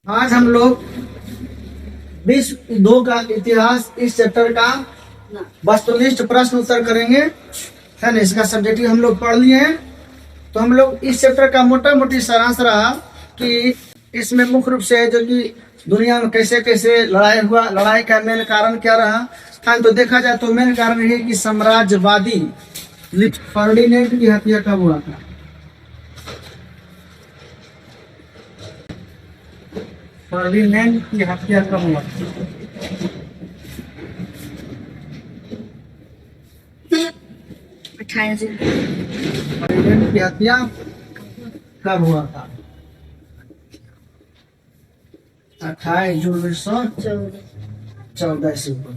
आज हम लोग विश्व युद्धों का इतिहास इस चैप्टर का वस्तुनिष्ठ प्रश्न उत्तर करेंगे, है ना। इसका सब्जेक्ट हम लोग पढ़ लिए हैं। तो हम लोग इस चैप्टर का मोटा मोटी सारांश रहा कि इसमें मुख्य रूप से जो कि दुनिया में कैसे कैसे लड़ाई हुआ, लड़ाई का मेन कारण क्या रहा। हाँ, तो देखा जाए तो मेन कारण ये कि साम्राज्यवादी फर्डिनेंड की हत्या कब हुआ था। फर्डिनेंड की हत्या कब हुआ था? 28 जून। फर्डिनेंड की हत्या कब हुआ था? 28 जून 1914 ईस्वी को।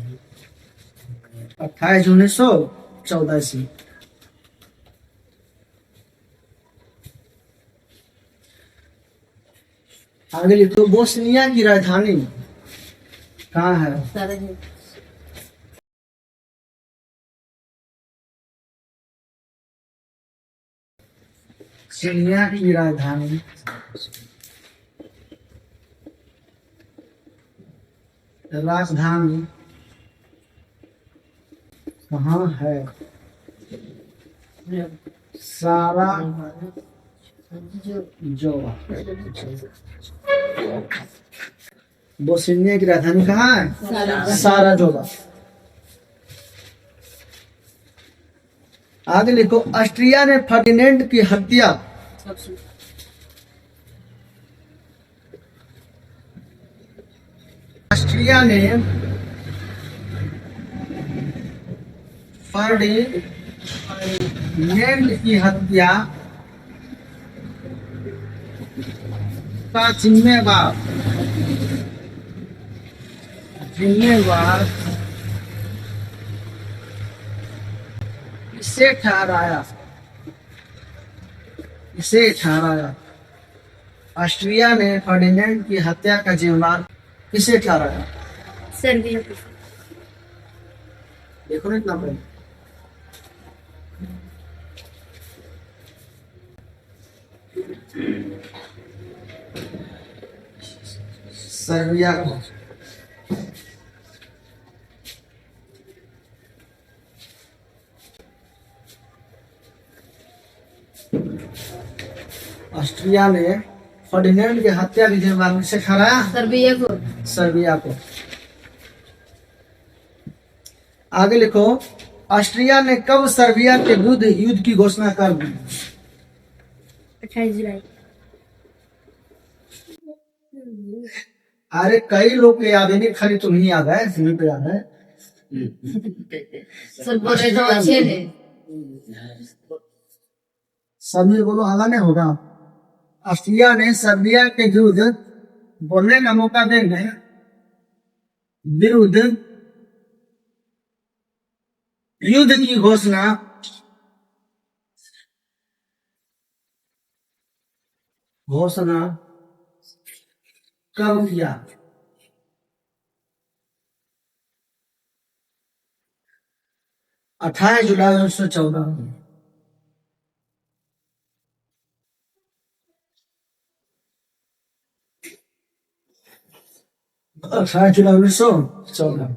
28 जून 1914 ईस्वी। आगे लिखो, बोस्निया की राजधानी कहाँ है? बोस्निया की राजधानी कहाँ है? सारा जोवा। बोस्निया की राजधानी कहाँ है? साराजोवा। आगे लिखो, ऑस्ट्रिया ने फर्डिनेंड की हत्या ऑस्ट्रिया ने फर्डिनेंड की हत्या का जिम्मेवार इसे ठहराया। ऑस्ट्रिया ने फर्डिनेंड की हत्या का जिम्मेवार किसे ठहराया? सर्बिया को। देखो ना इतना पहले। सर्बिया को। ऑस्ट्रिया ने फर्डिनेंड की हत्या की जिम्मेदारी किसे ठहराया? सर्बिया को। आगे लिखो, ऑस्ट्रिया ने कब सर्बिया के विरुद्ध युद्ध की घोषणा कर दी? 28 जुलाई। अरे कई लोग के याद नहीं, खाली तुम ही याद है, तुम्हें पे याद है। सब बोले तो अच्छे थे। सभी बोलो, आला नहीं होगा। ऑस्ट्रिया ने सर्बिया के विरुद्ध बोलने का मौका देंगे, विरुद्ध युद्ध की घोषणा कब किया? 28 जुलाई 1914। 28 जुलाई 1914।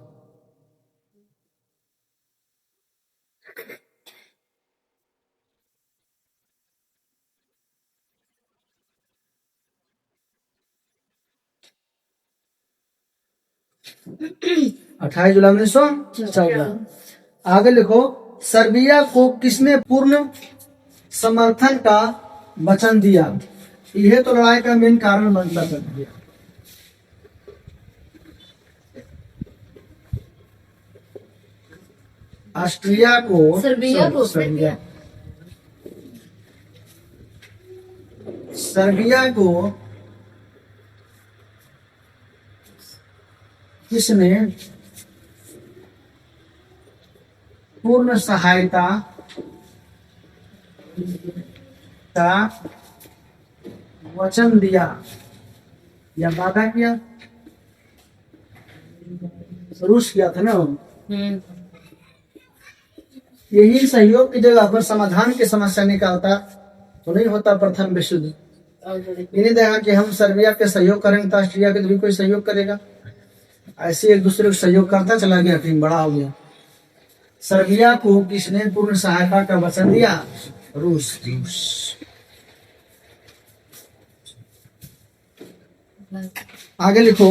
अट्ठाईस जुलाई 1914। आगे लिखो, सर्बिया को किसने पूर्ण समर्थन का वचन दिया? यह तो लड़ाई का मेन कारण बनता कर दिया। ऑस्ट्रिया को सर्बिया को किसने पूर्ण सहायता का वचन दिया या वादा किया? रूस किया था ना। यही सहयोग की जगह पर समाधान की समस्या निकालता तो नहीं होता प्रथम विश्व युद्ध। ये नहीं देगा कि हम सर्बिया के सहयोग करेंगे तो ऑस्ट्रिया के भी कोई सहयोग करेगा। ऐसे एक दूसरे को सहयोग करता चला गया, फिर बड़ा हो गया। सर्बिया को किसने पूर्ण सहायता का वचन दिया? रूस। आगे लिखो,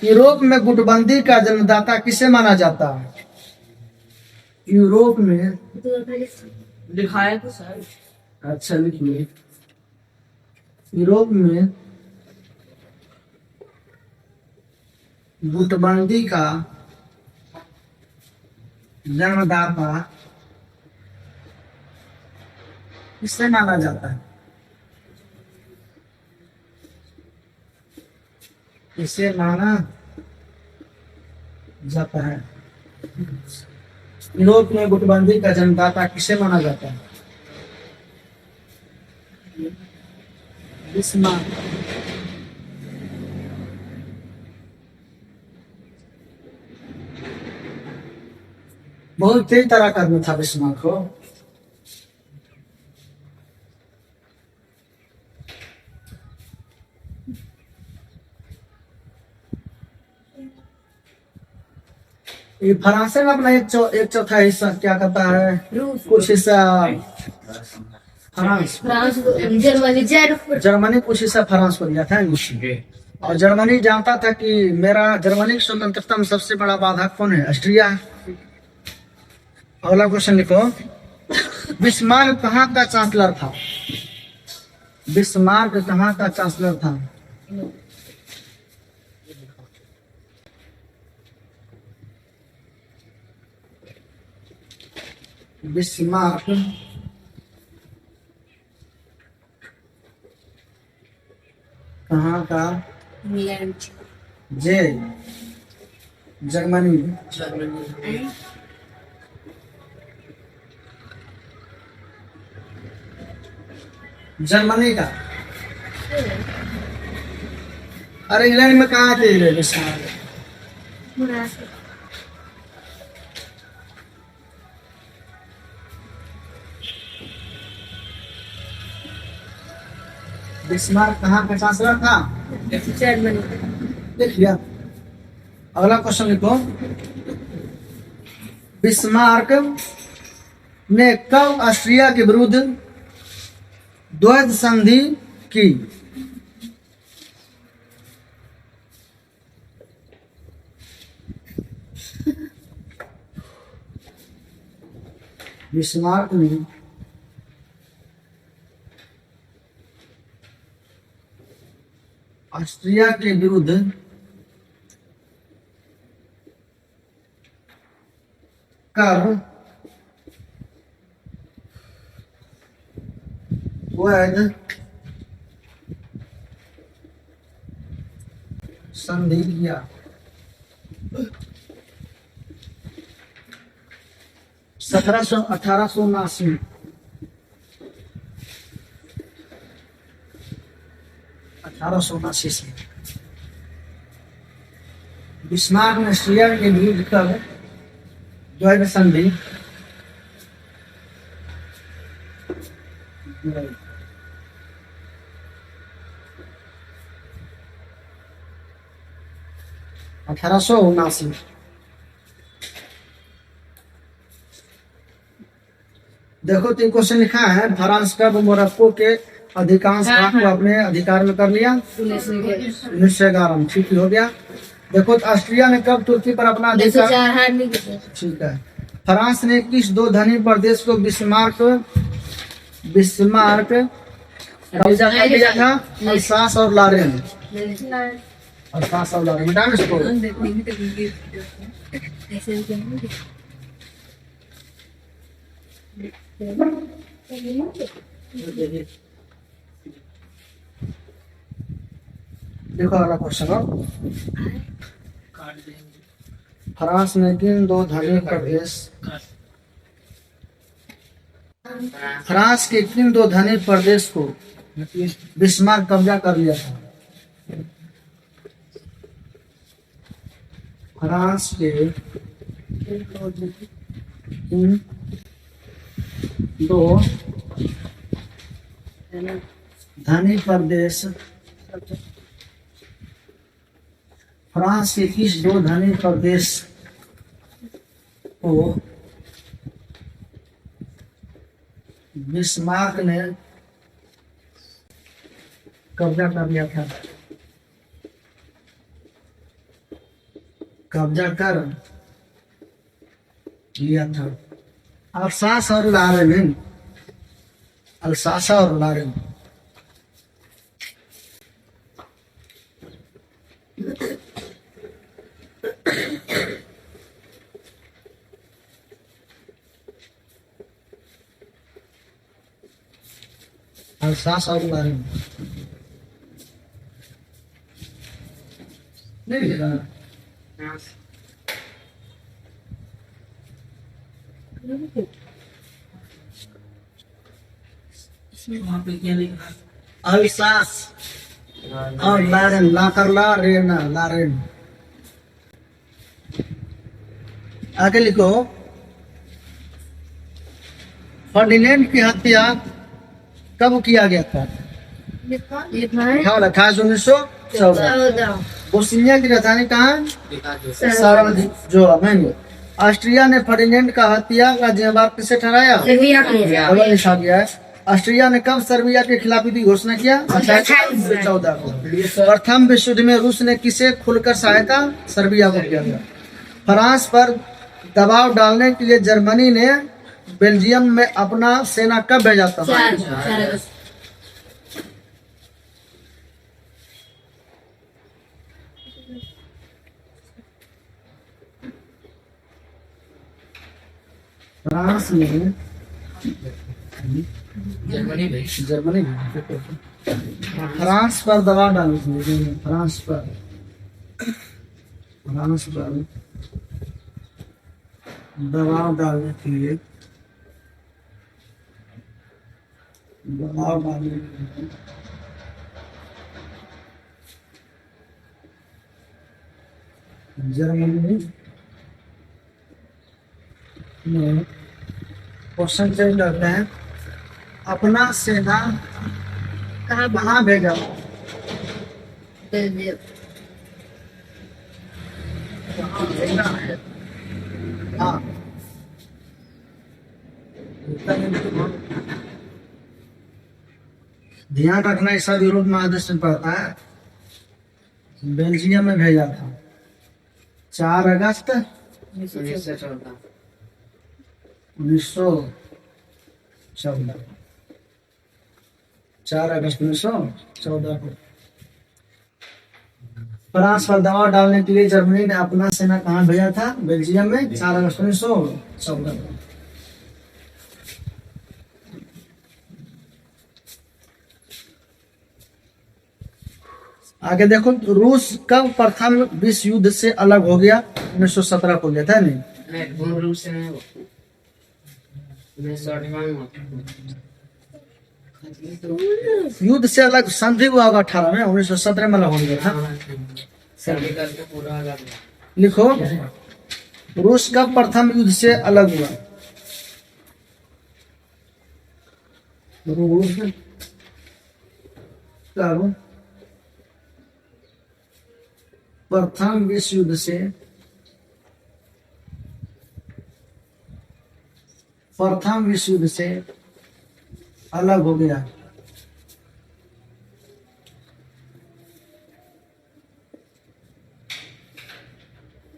यूरोप में गुटबंदी का जन्मदाता किसे माना जाता है? यूरोप में दिखाया तो सर। अच्छा लिखिए, यूरोप में गुटबंदी का जन्मदाता किससे माना जाता है? किसे माना जाता है? यूरोप में गुटबंदी का जन्मदाता किसे माना जाता है? बिस्मार्क। बहुत तेज तरह का आदमी था बिस्मार्क को। ये फ्रांस में अपना एक चौथा हिस्सा क्या करता है? रूस। कुछ हिस्सा फ्रांस, फ्रांस जर्मनी जर्मनी कुछ हिस्सा फ्रांस को दिया था। और जर्मनी जानता था कि मेरा जर्मनी की स्वतंत्रता में सबसे बड़ा बाधक कौन है? ऑस्ट्रिया है। अगला क्वेश्चन लिखो, बिस्मार्क कहाँ का चांसलर था? बिस्मार्क कहाँ का चांसलर था? बिस्मार्क कहाँ का? इंग्लैंड। जे जर्मनी। जर्मनी का। अरे इंग्लैंड में कहाँ थे ये बिस्मार्क? बिस्मार्क कहाँ का चांसलर था? जर्मनी। देख लिया। अगला क्वेश्चन लिखो, बिस्मार्क ने कब ऑस्ट्रिया के विरुद्ध द्वैध संधि की? बिस्मार्क ने ऑस्ट्रिया के विरुद्ध कब द्वैध संधि किया? 1879। से बिस्मार्क ने ऑस्ट्रिया के विरुद्ध कब द्वैध संधि? अठारह सौ उनासी। देखो 3 क्वेश्चन लिखा है, फ्रांस कब मोरक्को के अधिकांश भाग को अपने अधिकार में कर लिया? 1911 में। ठीक हो गया। देखो तो ऑस्ट्रिया ने कब तुर्की पर अपना अधिकार? ठीक है। फ्रांस ने किस 2 धनी प्रदेश को बिस्मार्क कब्जा कर लिया था? अल्सास और लॉरेन। अल्सास और लॉरेन मिटा ना इसको। देखो अगला क्वेश्चन हो, फ्रांस ने किन 2 धनी प्रदेश फ्रांस के किन 2 धनी प्रदेश को बिस्मार्क कब्जा कर लिया था? फ्रांस के किन 2 धनी प्रदेश फ्रांस के किस दो धनी प्रदेश को बिस्मार्क ने कब्जा कर लिया था? कब्जा कर लिया था। अल्सास और लारेन, अल्सासा और लारेन। अल्सास और लारेन नहीं लिखा। वहाँ पे क्या लिखा? अल्सास और लारेन, ला कर ला रेना, लारेन। आगे लिखो, फर्डिनेंड की हत्या कब किया गया था? लिखा है क्या वाला था? 1914। 14। बोस्निया की राजधानी कहाँ? सराजेवो। मैंने ऑस्ट्रिया ने फर्डिनेंड का हत्या का जिम्मेदार किसे ठहराया? गलत लिखा गया है। ऑस्ट्रिया ने कब सर्बिया के खिलाफ युद्ध की घोषणा किया? 1814 को। प्रथम विश्व युद्ध में रूस ने किसे खुलकर सहायता? सर्बिया को किया था। फ्रांस पर दबाव डालने के लिए जर्मनी ने बेल्जियम में अपना सेना कब भेजा था? 4 अगस्त। फ्रांस ने जर्मनी फ्रांस पर दबाव डालने के लिए, फ्रांस पर दबाव डालने के लिए, जर्मनी में क्वेश्चन चेंज करते हैं। अपना सेना कहाँ भेजा? बेल्जियम। हाँ, ध्यान रखना, इस सब यूरोप महादेश में पड़ता है। बेल्जियम में भेजा था 4 अगस्त 1914। 4 अगस्त 1914 को। फ्रांस पर दबाव डालने के लिए जर्मनी ने अपना सेना कहाँ भेजा था? बेल्जियम में 4 अगस्त 1914 को। आगे देखो, रूस कब प्रथम विश्व युद्ध से अलग हो गया? 1917 को लिया था नहीं? युद्ध से अलग संधि हुआ होगा 18 में, 1917 में अलग हो गया था। लिखो, रूस कब प्रथम युद्ध से अलग हुआ? रूस कब प्रथम विश्व युद्ध से अलग हो गया?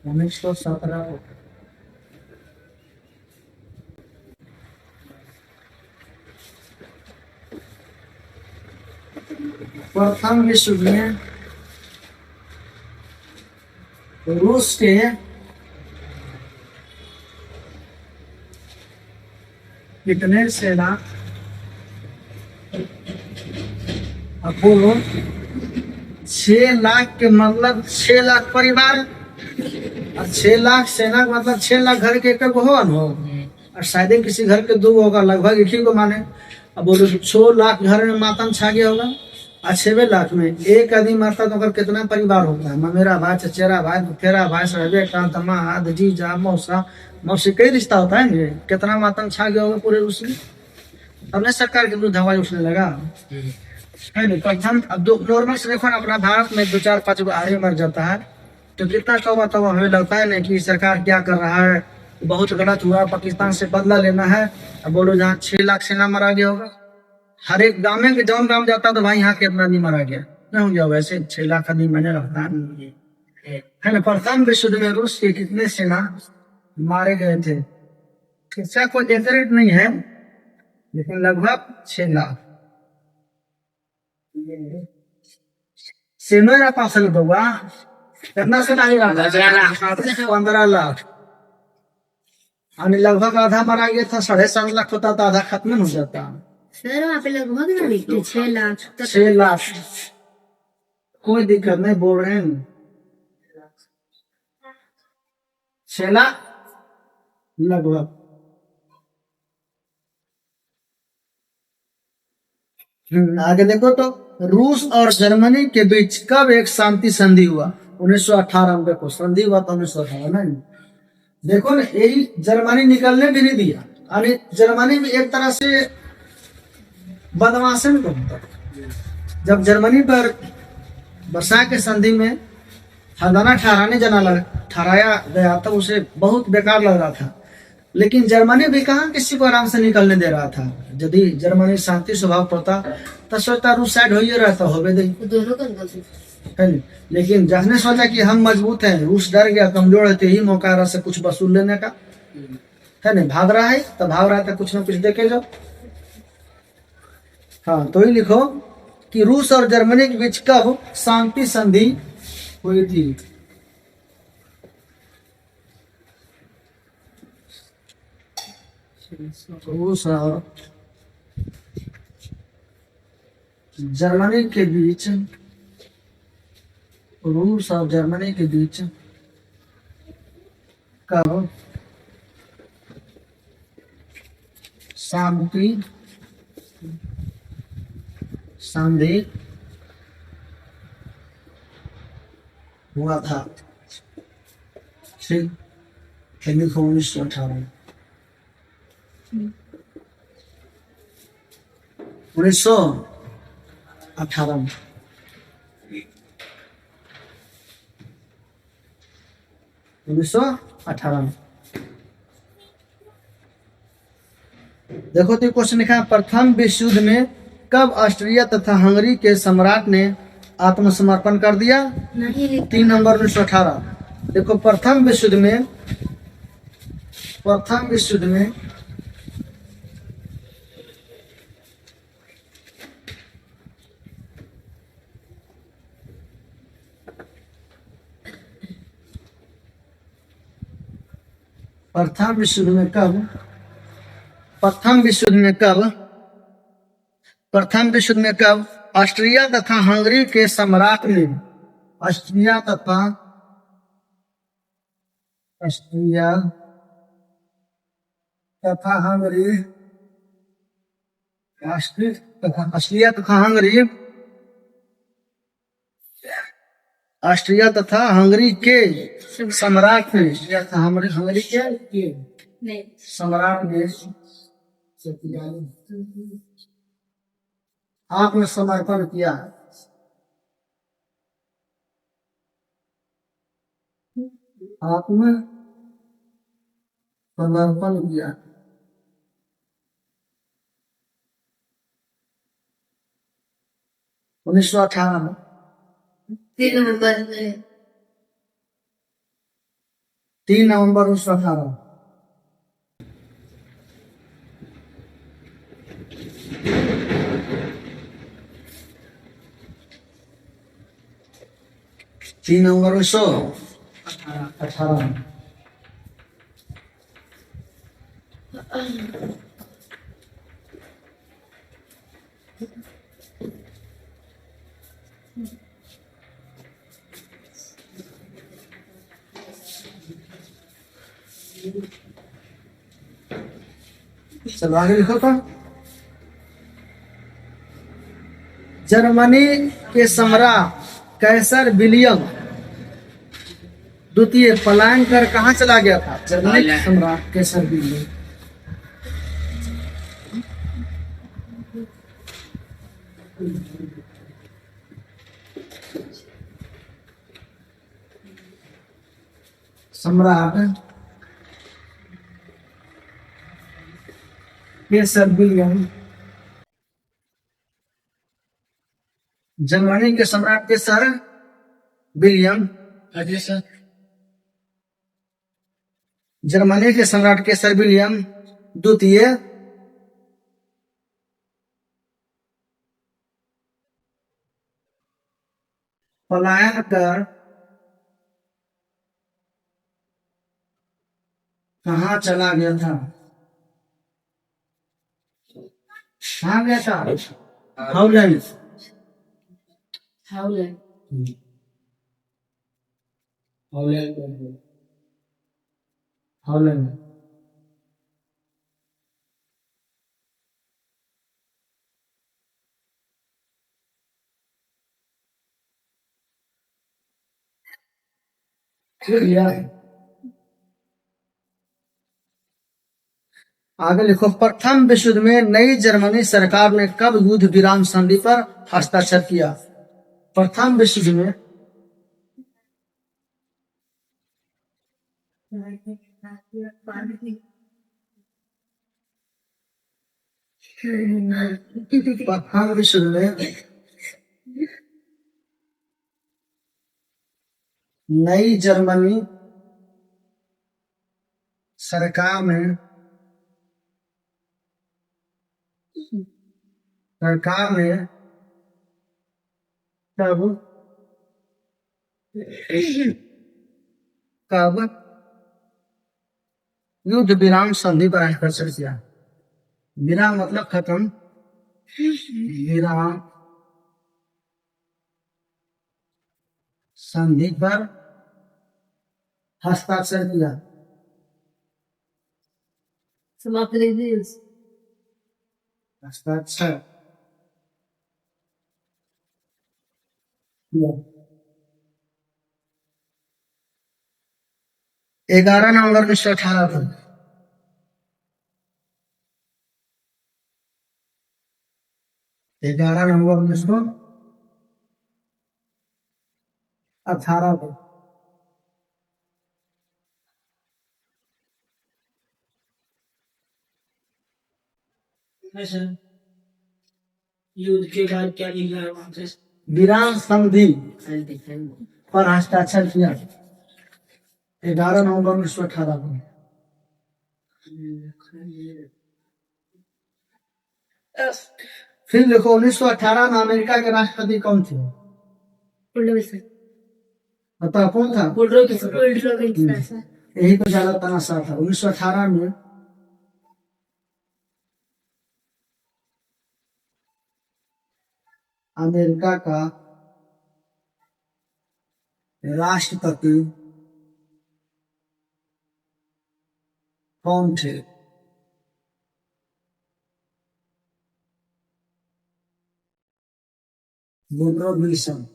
उन्नीस सौ 17 को। प्रथम विश्व युद्ध में रूस के कितने सेना अपोलो 6 लाख के, मतलब 6 लाख परिवार और 6 लाख सेना का मतलब 6 लाख घर के एक हो न हो, और शायद ही किसी घर के 2 होगा, लगभग एक ही को माने। अब बोलो 6 लाख घर में मातम छा गया होगा, और 6 लाख में एक आदमी मरता तो अगर कितना परिवार होता है? मेरा भाई, चचेरा भाई, तेरा भाई, सहेबे का दमाद, जीजा, मौसा, मौसी, कई रिश्ता होता है ना। कितना मातम छा गया होगा पूरे रूस में। अपने सरकार के विरुद्ध आवाज उठने लगा। है नहीं। प्रथम अब दो नॉर्मल से देखो ना, अपना भारत में 2-4-5 गो आदमी मर जाता है तो कितना कौवा तो हमें लगता है ना कि सरकार क्या कर रहा है, बहुत गलत हुआ, पाकिस्तान से बदला लेना है। अब बोलो जहाँ 6 लाख सेना मारा गया होगा, हर एक गाँव में जौन गाँव जाता तो भाई यहाँ कितना आदमी मारा गया नहीं हो गया, वैसे 6 लाख आदमी मैंने लगता है ना। प्रथम विश्व युद्ध में रूस के कितने सेना मारे गए थे, इसका कोई एक्यूरेट नहीं है, लेकिन लगभग 6 लाख। सेना पासल होगा कितना सेना ही रहा, 15 लाख, और लगभग आधा मारा गया था। 7.5 लाख होता तो आधा खत्म हो जाता। सर वहाँ पे लगभग ना लिखते 6 लाख 6 लाख कोई दिक्कत नहीं, बोल रहे हैं 6 लाख लगभग। आगे देखो तो रूस और जर्मनी के बीच कब एक शांति संधि हुआ? 1918 में। देखो संधि हुआ तो 1918 नहीं। देखो ना, यही जर्मनी निकलने भी नहीं दिया, अरे जर्मनी में एक तरह से बदमाशन को होता। जब जर्मनी पर वर्साई के संधि में हरदाना ठहराया गया तो उसे बहुत बेकार लग रहा था, लेकिन जर्मनी भी कहाँ किसी को आराम से निकलने दे रहा था। यदि जर्मनी शांति स्वभाव पड़ता तो सोचता रूस साइड हो ही रहता, हो गई दोनों का गलती है नहीं। लेकिन जहने सोचा कि हम मजबूत हैं, रूस डर गया, कमजोर है, तो यही मौका रहा से कुछ वसूल लेने का, है नहीं। भाग रहा है तो भाग रहा था, कुछ ना कुछ देखे जाओ। हाँ तो ही लिखो कि रूस और जर्मनी के बीच कब शांति संधि हुई थी? रूस और जर्मनी के बीच, रूस और जर्मनी के बीच कब शांति संधि हुआ था? ठीक, 1918 1918 में। देखो तो क्वेश्चन लिखा है, प्रथम विश्व युद्ध में कब ऑस्ट्रिया तथा हंगरी के सम्राट ने आत्मसमर्पण कर दिया? नहीं 3 नवंबर 1918। देखो प्रथम विश्व युद्ध में, प्रथम विश्व युद्ध में प्रथम विश्व युद्ध में कब, प्रथम विश्व युद्ध में कब, प्रथम विश्व युद्ध में कब ऑस्ट्रिया तथा हंगरी के सम्राट ने, ऑस्ट्रिया तथा हंगरी, ऑस्ट्रिया तथा हंगरी, ऑस्ट्रिया तथा हंगरी के सम्राट ने, हंगरी के नहीं सम्राट ने आत्मसमर्पण किया। आत्मसमर्पण किया 1918 में। 3 नवंबर 3 नवंबर 1918। तीन नवंबर 1918 में। चलो आगे लिखो तो, जर्मनी के सम्राट कैसर विलियम द्वितीय पलायन कर कहाँ चला गया था? जर्मनी के सम्राट कैसर विलियम। सम्राट केसर विलियम, जर्मनी के सम्राट केसर विलियम, अजय सर जर्मनी के सम्राट केसर विलियम द्वितीय पलायन कर कहाँ चला गया था? कहाँ गया था? हॉलैंड। Howland Holland. आगे लिखो, प्रथम विश्व युद्ध में नई जर्मनी सरकार ने कब युद्ध विराम संधि पर हस्ताक्षर किया? प्रथम विश्व युद्ध में प्रथम विश्व युद्ध में नई जर्मनी सरकार ने कब युद्ध विराम संधि पर हस्ताक्षर किया? विराम मतलब खत्म, विराम संधि पर हस्ताक्षर किया। समाप्त लीजिए। हस्ताक्षर किया 11 नवंबर 1918 को। 11 नवंबर 1918 को। युद्ध के बाद क्या लिखा है वहां पे? विराम संधि पर हस्ताक्षर किया 11 नवंबर 1918 को। फिर देखो 1918 में अमेरिका के राष्ट्रपति कौन थे? बताओ कौन था? यही तो ज्यादा तनाशा था। 1918 में अमेरिका का राष्ट्रपति कौन थे? Woodrow Wilson.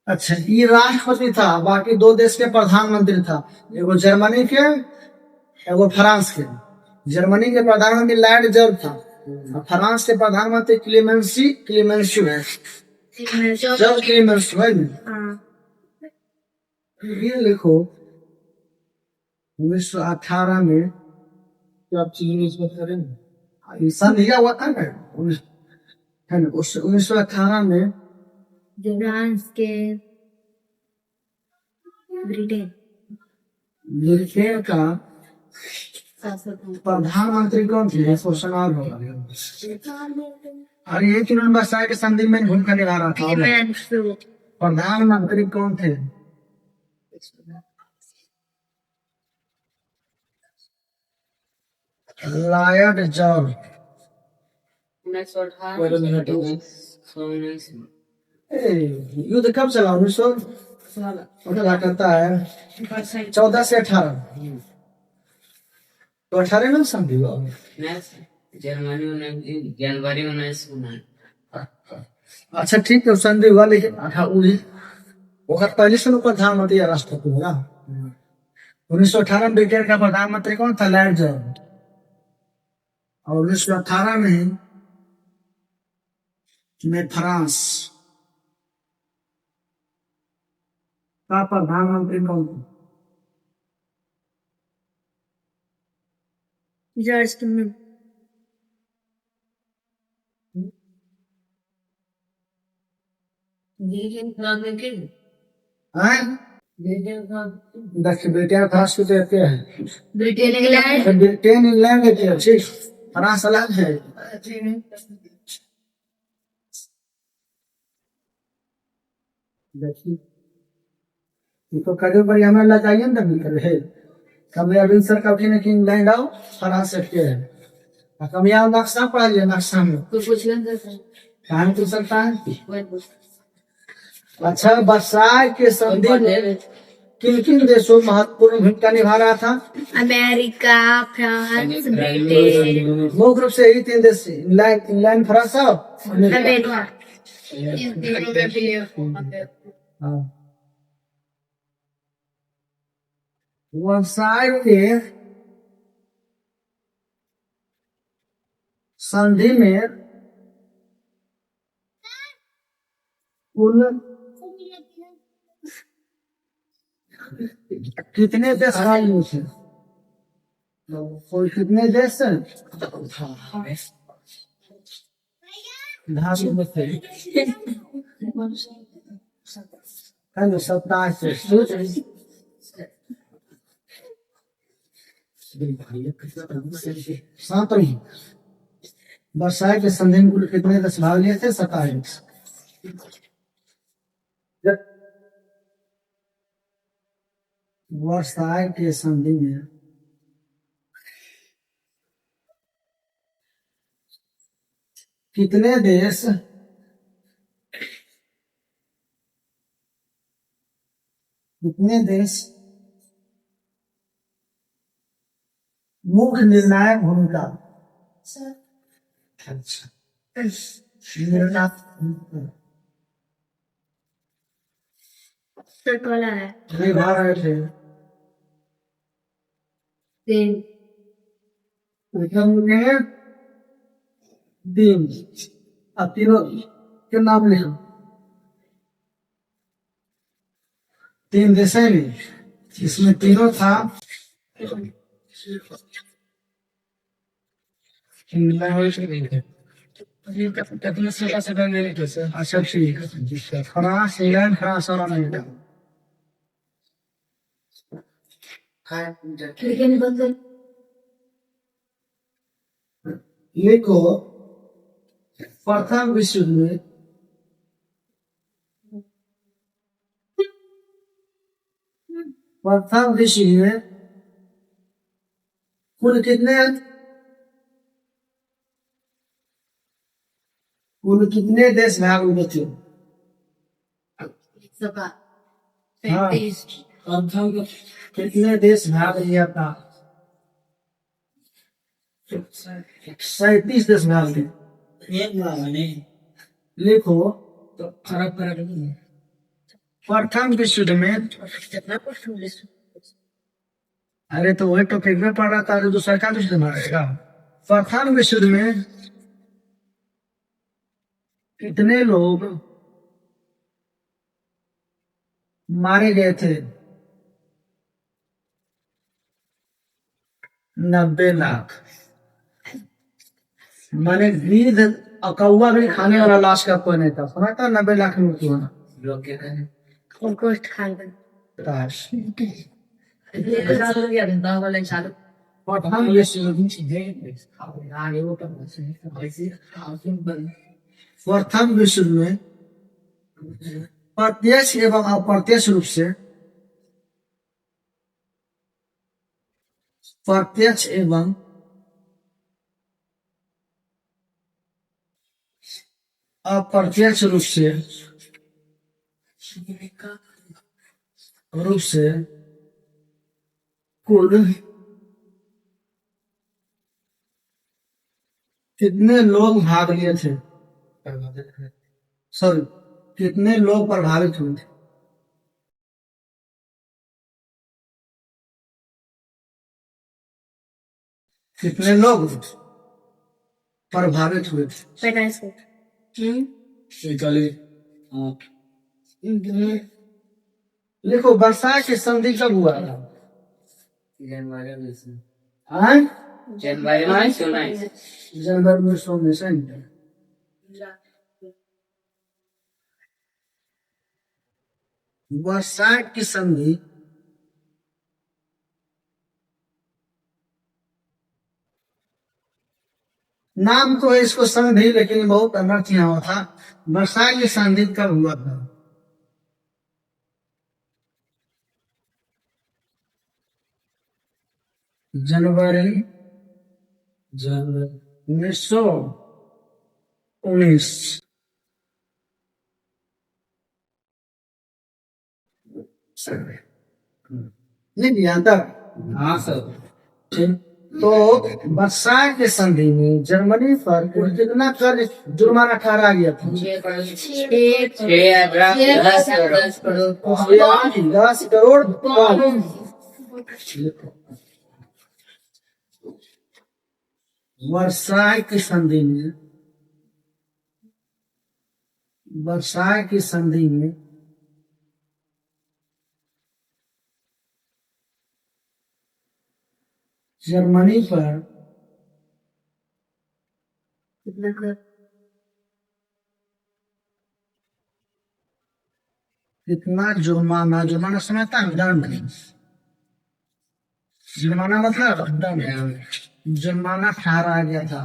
अच्छा, ये राष्ट्रपति था, बाकी दो देश के प्रधानमंत्री था, एगो जर्मनी के एगो फ्रांस के। जर्मनी के प्रधानमंत्री लॉर्ड जॉर्ज था और फ्रांस के प्रधानमंत्री क्लेमेंसो है। जॉर्ज क्लेमेंसो है ना? ये लिखो 1918 में क्या आप चीनी इस बात करें? सन दिया हुआ था ना, है ना? 1918 में फ्रांस के ब्रिटेन का प्रधानमंत्री कौन थे? क्वेश्चन और होगा। अरे ये तीनों बसा के संधि में भूमिका निभा रहा था। प्रधानमंत्री कौन थे? Lord George. 1918 युद्ध कब चला? 1900 करता है 14 से 18। तो 18 में संधि हुआ। जर्मनी जनवरी 1919। अच्छा ठीक है, संधि हुआ, लेकिन पहले से प्रधानमंत्री या राष्ट्रपति होगा। 1918 में ब्रिटेन का प्रधानमंत्री कौन था? Lord George. और 1918 में फ्रांस का प्रधानमंत्री कौन थे? George Clooney. हैं? दक्षिण ब्रिटेन फ्रांस को देते हैं। Britain England. ब्रिटेन इंग्लैंड देते हैं, ठीक। फ्रांस अलग है। देखिए ये तो कभी पर हमें लगाइए ना निकल है। कभी अभी सर कभी ने कि इंग्लैंड आओ फ्रांस से है। कभी आओ नक्शा पढ़ लिया, नक्शा में कुछ कहाँ पूछ सकता है। अच्छा, वर्साय के संधि में किन किन देशों महत्वपूर्ण भूमिका निभा रहा था? अमेरिका, फ्रांस, ब्रिटेन, मुख्य रूप से यही 3 देश थे, इंग्लैंड फ्रांस और अमेरिका। अमेरिका। इन तीनों में भी हाँ। वर्साय के संधि में कुल कितने देश शामिल थे? कोई कितने देश धातु में थे? 27 वर्साय के संधि में कुल कितने देश भाग लिए थे? 27। वर्साय के संधि में कितने देश मुख्य निर्णायक भूमिका वाला है। निभा रहे थे? 3 दिन। अब तीनों के नाम लिखो। 3 देश है नहीं, इसमें तीनों था अच्छा ठीक है। फ्रांस, इंग्लैंड, फ्रांस और अमेरिका। लिखो प्रथम विश्व युद्ध में कुल कितने देश भाग लिए थे? हाँ, कितने देश भाग लिया था? 37 देश भाग लिए। लिखो प्रथम विश्व युद्ध में, अरे तो वही टॉपिक में पढ़ रहा था, दूसरा का विश्व युद्ध मारेगा। प्रथम विश्व युद्ध में कितने लोग मारे गए थे? 90 लाख। मैंने गिद्ध और कौवा भी खाने वाला लाश का कोई नहीं था। सुना था 90 लाख में मृत्यु होना। उनको खाना लाश। प्रथम विश्व युद्ध में प्रत्यक्ष एवं अप्रत्यक्ष रूप से अप्रत्यक्ष रूप से कुल कितने लोग भाग लिए थे? सॉरी, कितने लोग प्रभावित हुए थे? कितने लोग प्रभावित हुए थे? 45 को। 45 हाँ देखो वर्षाय की संधि कब हुआ था? जनवरी में हाँ? जनवरी में 19 जनवरी में 19 वर्षाय की संधि नाम तो है इसको संधि, लेकिन बहुत अनर्थ यहाँ था। वर्षाय की संधि कब हुआ था? जनवरी 1919। नहीं यहाँ तक? हाँ सर तो वर्षाय के संधि में जर्मनी पर कुल कितना कर जुर्माना ठहरा गया था? 10 करोड़ 10 करोड़ पाउंड। वर्षाय की संधि में जर्मनी पर कितना कर? कितना जुर्माना समझता है? दंड। जुर्माना मतलब दंड। जुर्माना ठहराया गया था,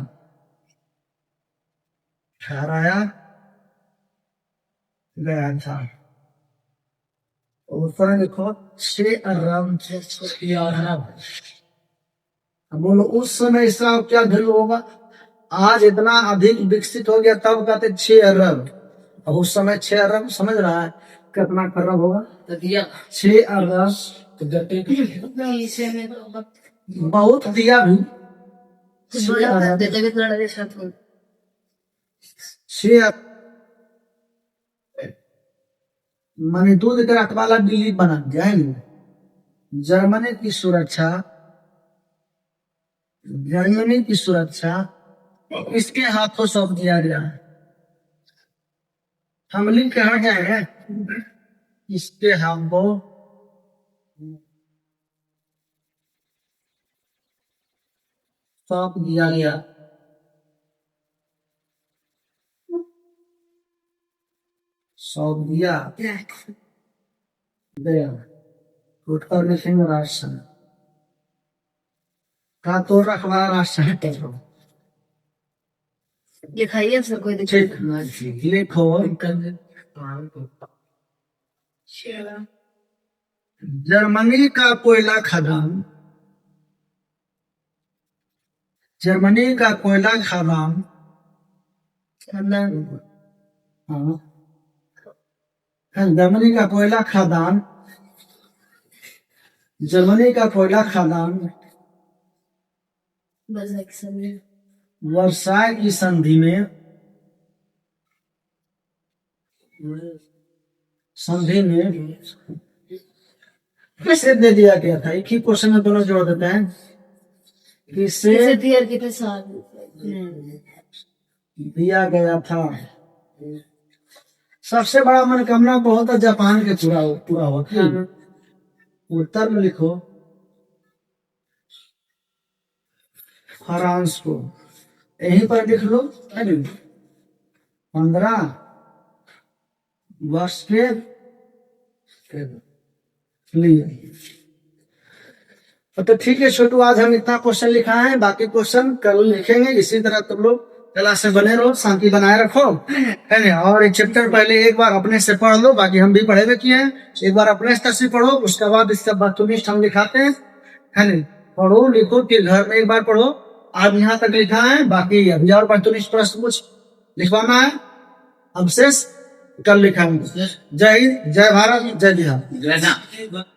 ठहराया गया था। ऊपर लिखो 6 अरब। अब बोलो उस समय इसका क्या वैल्यू होगा? आज इतना अधिक विकसित हो गया तब कहते 6 अरब। अब उस समय 6 अरब समझ रहा है कितना खराब होगा? 6 अरब इसे में तो बहुत दिया भी। बड़ा कर देते भी थोड़ा देर साथ में। 6 माने दूध का रख वाला बिल्ली बना दिया है ना? जर्मनी की सुरक्षा इसके हाथों सौंप दिया गया है। हम लिख कहा गए हैं इसके हाथों सौंप दिया गया। सौंप दिया गया। उत्तर लिखेंगे राष्ट्र का तो रखवा राष्ट्र दिखाइए सर कोई दिक्कत ठीक लिखो। जर्मनी का कोयला खदान जर्मनी का कोयला खदान बस एक समय वर्षाय की संधि में किसे दे दिया गया था? एक ही क्वेश्चन में दोनों जोड़ देते हैं। किसे इसे दियर के साथ दिया गया था? सबसे बड़ा मनोकामना बहुत है जापान के पूरा होता है। उत्तर में लिखो फ्रांस को। यहीं पर लिख लो 15 वर्ष के लिए। तो ठीक है छोटू, आज हम इतना क्वेश्चन लिखा है, बाकी क्वेश्चन कल लिखेंगे। इसी तरह तुम लोग क्लास से बने रहो, शांति बनाए रखो, है ना। और एक चैप्टर पहले एक बार अपने से पढ़ लो, बाकी हम भी पढ़े हुए किए हैं। एक बार अपने स्तर से पढ़ो, उसके बाद इसका वस्तुनिष्ठ हम दिखाते हैं, है ना। पढ़ो लिखो, फिर घर में एक बार पढ़ो। आज यहाँ तक लिखा है, बाकी अभी और वस्तुनिष्ठ प्रश्न कुछ लिखवाना है, अब शेष कल लिखाएंगे। जय हिंद, जय भारत, जय बिहार।